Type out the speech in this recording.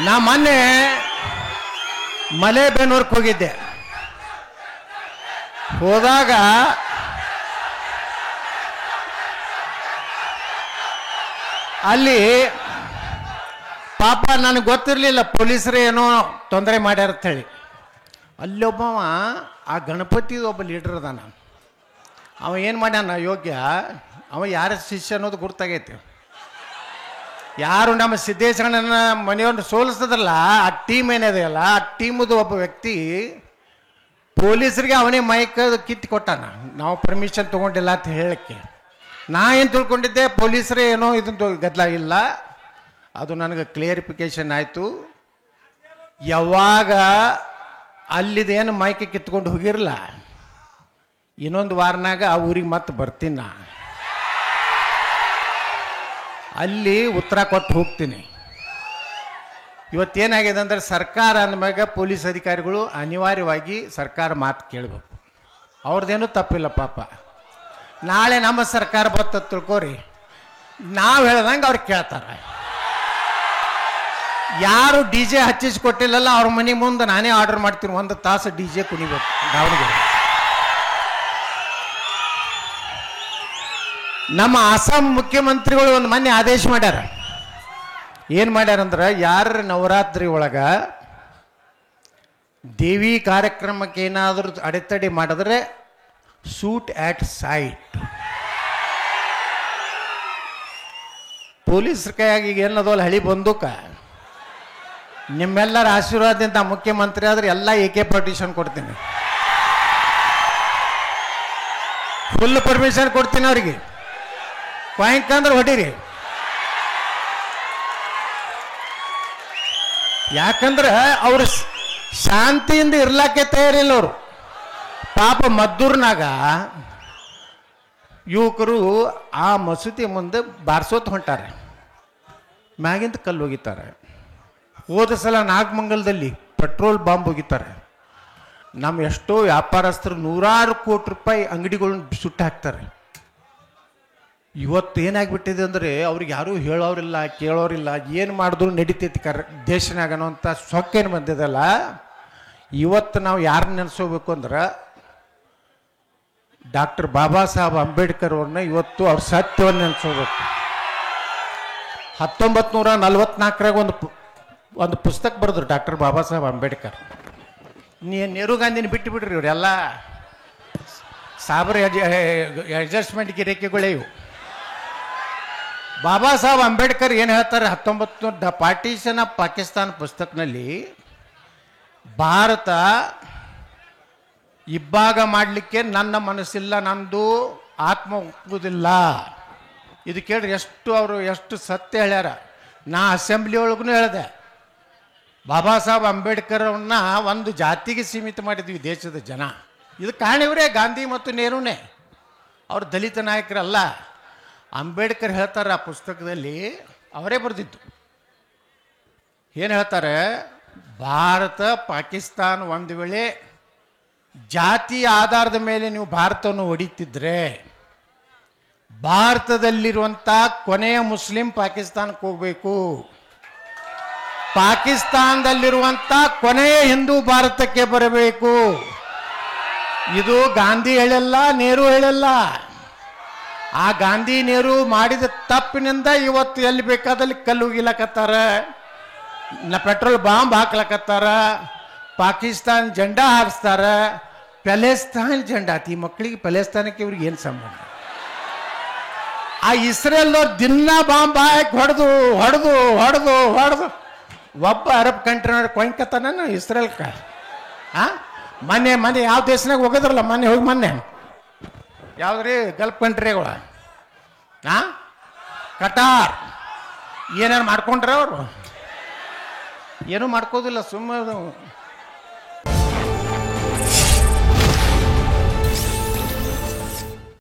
ನಾ ಮೊನ್ನೆ ಮಲೆಬೆನ್ನೂರ್ಗೆ ಹೋಗಿದ್ದೆ. ಹೋದಾಗ ಅಲ್ಲಿ ಪಾಪ ನನಗೆ ಗೊತ್ತಿರಲಿಲ್ಲ ಪೊಲೀಸರು ಏನೋ ತೊಂದರೆ ಮಾಡ್ಯಾರ ಅಂತೇಳಿ. ಅಲ್ಲೊಬ್ಬವ ಆ ಗಣಪತಿದು ಒಬ್ಬ ಲೀಡರ್ ಅದಾನ. ಅವ ಏನು ಮಾಡ್ಯಾನ ಯೋಗ್ಯ, ಅವ ಯಾರ ಶಿಷ್ಯ ಅನ್ನೋದು ಗುರ್ತಾಗೈತಿ. ಯಾರು ನಮ್ಮ ಸಿದ್ದೇಶ್ವರನ ಮನೆಯವ್ರನ್ನ ಸೋಲಿಸ್ತದಲ್ಲ, ಆ ಟೀಮ್ ಏನಿದೆಯಲ್ಲ, ಆ ಟೀಮದು ಒಬ್ಬ ವ್ಯಕ್ತಿ ಪೊಲೀಸರಿಗೆ ಅವನೇ ಮೈಕ್ ಕಿತ್ತು ಕೊಟ್ಟಾನ. ನಾವು ಪರ್ಮಿಷನ್ ತೊಗೊಂಡಿಲ್ಲ ಅಂತ ಹೇಳಕ್ಕೆ. ನಾ ಏನು ತಿಳ್ಕೊಂಡಿದ್ದೆ, ಪೊಲೀಸರೇ ಏನೋ ಇದನ್ನು ಗದ್ದಲ ಇಲ್ಲ. ಅದು ನನಗೆ ಕ್ಲಿಯರಿಫಿಕೇಶನ್ ಆಯಿತು. ಯಾವಾಗ ಅಲ್ಲಿದೇನು ಮೈಕ್ ಕಿತ್ಕೊಂಡು ಹೋಗಿರಲ್ಲ, ಇನ್ನೊಂದು ವಾರನಾಗ ಆ ಊರಿಗೆ ಮತ್ತೆ ಬರ್ತೀನಿ. ನಾ ಅಲ್ಲಿ ಉತ್ತರ ಕೊಟ್ಟು ಹೋಗ್ತೀನಿ. ಇವತ್ತೇನಾಗಿದೆ ಅಂದರೆ, ಸರ್ಕಾರ ಅಂದಮ್ಯಾಗ ಪೊಲೀಸ್ ಅಧಿಕಾರಿಗಳು ಅನಿವಾರ್ಯವಾಗಿ ಸರ್ಕಾರ ಮಾತು ಕೇಳಬೇಕು. ಅವ್ರದ್ದೇನೂ ತಪ್ಪಿಲ್ಲ ಪಾಪ. ನಾಳೆ ನಮ್ಮ ಸರ್ಕಾರ ಬರ್ತದೆ ತಿಳ್ಕೊರಿ, ನಾವು ಹೇಳ್ದಂಗೆ ಅವ್ರು ಕೇಳ್ತಾರೆ. ಯಾರು ಡಿ ಜೆ ಹಚ್ಚಿಸ್ಕೊಟ್ಟಿಲ್ಲಲ್ಲ ಅವ್ರ ಮನೆ ಮುಂದೆ ನಾನೇ ಆರ್ಡರ್ ಮಾಡ್ತೀನಿ, 1 ತಾಸು ಡಿ ಜೆ ಕುಣಿಬೇಕು ದಾವಣಗೆರೆ. ನಮ್ಮ ಅಸ್ಸಾಂ ಮುಖ್ಯಮಂತ್ರಿಗಳು ಒಂದು ಮೊನ್ನೆ ಆದೇಶ ಮಾಡ್ಯಾರ. ಏನು ಮಾಡ್ಯಾರಂದ್ರೆ, ಯಾರ ನವರಾತ್ರಿ ಒಳಗೆ ದೇವಿ ಕಾರ್ಯಕ್ರಮಕ್ಕೆ ಏನಾದರೂ ಅಡೆತಡೆ ಮಾಡಿದ್ರೆ ಶೂಟ್ ಆಟ್ ಸೈಟ್. ಪೊಲೀಸರ ಕೈಯಾಗಿ ಈಗ ಏನದಲ್ಲ ಹಳಿ ಬಂದೂಕ, ನಿಮ್ಮೆಲ್ಲರ ಆಶೀರ್ವಾದದಿಂದ ಮುಖ್ಯಮಂತ್ರಿ ಆದ್ರೆ ಎಲ್ಲ AK ಪರ್ಮಿಷನ್ ಕೊಡ್ತೀನಿ, ಫುಲ್ ಪರ್ಮಿಷನ್ ಕೊಡ್ತೀನಿ ಅವ್ರಿಗೆ. ಕ್ವಾಯಿಂಕಂದ್ರೆ ಹೊಡೀರಿ. ಯಾಕಂದ್ರೆ ಅವರು ಶಾಂತಿಯಿಂದ ಇರ್ಲಾಕೆ ತಯಾರಿಲ್ಲ. ಅವರು ಪಾಪ ಮದ್ದೂರ್ನಾಗ ಯುವಕರು ಆ ಮಸೂತಿ ಮುಂದೆ ಬಾರಿಸೋತ್ ಹೊಂಟಾರೆ, ಮ್ಯಾಗಿಂದ ಕಲ್ಲು ಹೋಗಿತಾರೆ. ಹೋದ ಸಲ ನಾಗಮಂಗಲದಲ್ಲಿ ಪೆಟ್ರೋಲ್ ಬಾಂಬ್ ಹೋಗಿದ್ದಾರೆ. ನಮ್ಮ ಎಷ್ಟೋ ವ್ಯಾಪಾರಸ್ಥರು ನೂರಾರು ಕೋಟಿ ರೂಪಾಯಿ ಅಂಗಡಿಗಳನ್ನ ಸುಟ್ಟು ಹಾಕ್ತಾರೆ. ಇವತ್ತು ಏನಾಗ್ಬಿಟ್ಟಿದೆ ಅಂದರೆ, ಅವ್ರಿಗೆ ಯಾರೂ ಹೇಳೋರಿಲ್ಲ, ಕೇಳೋರಿಲ್ಲ. ಏನು ಮಾಡಿದ್ರು ನಡೀತೈತಿ ದೇಶನಾಗ ಅನ್ನೋಂಥ ಸೊಕ್ಕೇನು ಬಂದಿದಲ್ಲ. ಇವತ್ತು ನಾವು ಯಾರನ್ನ ನೆನೆಸೋಬೇಕು ಅಂದ್ರೆ, ಡಾಕ್ಟರ್ ಬಾಬಾ ಸಾಹೇಬ್ ಅಂಬೇಡ್ಕರ್ ಅವ್ರನ್ನ ಇವತ್ತು ಅವ್ರ ಸತ್ಯವನ್ನು ನೆನೆಸೋಬೇಕು. 1944ರಾಗ ಒಂದು ಪುಸ್ತಕ ಬರೆದ್ರು ಡಾಕ್ಟರ್ ಬಾಬಾ ಸಾಹೇಬ್ ಅಂಬೇಡ್ಕರ್. ನೆಹರು ಗಾಂಧಿನ ಬಿಟ್ಟು ಬಿಡ್ರಿ, ಇವರೆಲ್ಲ ಸಾಬರ್ ಅಡ್ಜಸ್ಟ್ಮೆಂಟ್ ಗಿರೇಕೆಗಳೇ ಇವು. ಬಾಬಾ ಸಾಹೇಬ್ ಅಂಬೇಡ್ಕರ್ ಏನು ಹೇಳ್ತಾರೆ, 19 ಪಾರ್ಟಿಷನ್ ಆಫ್ ಪಾಕಿಸ್ತಾನ ಪುಸ್ತಕನಲ್ಲಿ, ಭಾರತ ಇಬ್ಬಾಗ ಮಾಡಲಿಕ್ಕೆ ನನ್ನ ಮನಸ್ಸಿಲ್ಲ, ನಂದು ಆತ್ಮ ಒಪ್ಪುವುದಿಲ್ಲ. ಇದು ಕೇಳ್ರಿ ಎಷ್ಟು ಸತ್ಯ ಹೇಳ್ಯಾರ. ನಾ ಅಸೆಂಬ್ಲಿ ಒಳಗೂ ಹೇಳಿದೆ, ಬಾಬಾ ಸಾಹೇಬ್ ಅಂಬೇಡ್ಕರ್ ಅವ್ರನ್ನ ಒಂದು ಜಾತಿಗೆ ಸೀಮಿತ ಮಾಡಿದ್ವಿ ದೇಶದ ಜನ. ಇದು ಕಾಣಿವ್ರೆ ಗಾಂಧಿ ಮತ್ತು ನೆಹರೂನೇ, ಅವ್ರು ದಲಿತ ನಾಯಕರಲ್ಲ. ಅಂಬೇಡ್ಕರ್ ಹೇಳ್ತಾರೆ ಆ ಪುಸ್ತಕದಲ್ಲಿ, ಅವರೇ ಬರೆದಿದ್ದು. ಏನು ಹೇಳ್ತಾರೆ, ಭಾರತ ಪಾಕಿಸ್ತಾನ ಒಂದು ವೇಳೆ ಜಾತಿ ಆಧಾರದ ಮೇಲೆ ನೀವು ಭಾರತವನ್ನು ಹೊಡಿತಿದ್ರೆ, ಭಾರತದಲ್ಲಿರುವಂಥ ಕೊನೆಯ ಮುಸ್ಲಿಂ ಪಾಕಿಸ್ತಾನಕ್ಕೆ ಹೋಗಬೇಕು, ಪಾಕಿಸ್ತಾನದಲ್ಲಿರುವಂಥ ಕೊನೆಯ ಹಿಂದೂ ಭಾರತಕ್ಕೆ ಬರಬೇಕು. ಇದು ಗಾಂಧಿ ಹೇಳಲ್ಲ, ನೆಹರು ಹೇಳಲ್ಲ. ಆ ಗಾಂಧಿ ನೆಹರು ಮಾಡಿದ ತಪ್ಪಿನಿಂದ ಇವತ್ತು ಎಲ್ಲಿ ಬೇಕಾದಲ್ಲಿ ಕಲ್ಲು ಉಗಿಲಕತ್ತಾರ, ಪೆಟ್ರೋಲ್ ಬಾಂಬ್ ಹಾಕ್ಲಕತ್ತಾರ, ಪಾಕಿಸ್ತಾನ ಜೆಂಡಾ ಹಾರಿಸ್ತಾರ, ಪ್ಯಾಲೆಸ್ತಾನ್ ಜೆಂಡಾ. ಈ ಮಕ್ಕಳಿಗೆ ಪ್ಯಾಲೆಸ್ತಾನಕ್ಕೆ ಇವ್ರಿಗೆ ಏನು ಸಂಬಂಧ? ಆ ಇಸ್ರೇಲ್ನವ್ರು ದಿನ ಬಾಂಬ್ ಹಾಕಿ ಹೊಡೆದು ಹೊಡೆದು ಹೊಡೆದು ಹೊಡೆದು ಒಬ್ಬ ಅರಬ್ ಕಂಟ್ರಿನವ್ರು ಕೊಯ್ಕತ್ತಾನ ಇಸ್ರೇಲ್ಕ. ಮೊನ್ನೆ ಯಾವ ದೇಶನಾಗ ಹೋಗಿದ್ರಲ್ಲ, ಮೊನ್ನೆ ಯಾವ್ದ್ರಿ ಗಲ್ಫ್ ಕಂಟ್ರಿಗಳು, ಕಟಾರ್. ಏನಾರು ಮಾಡ್ಕೊಂಡ್ರ ಅವರು? ಏನೂ ಮಾಡ್ಕೋದಿಲ್ಲ, ಸುಮ್ಮನೆ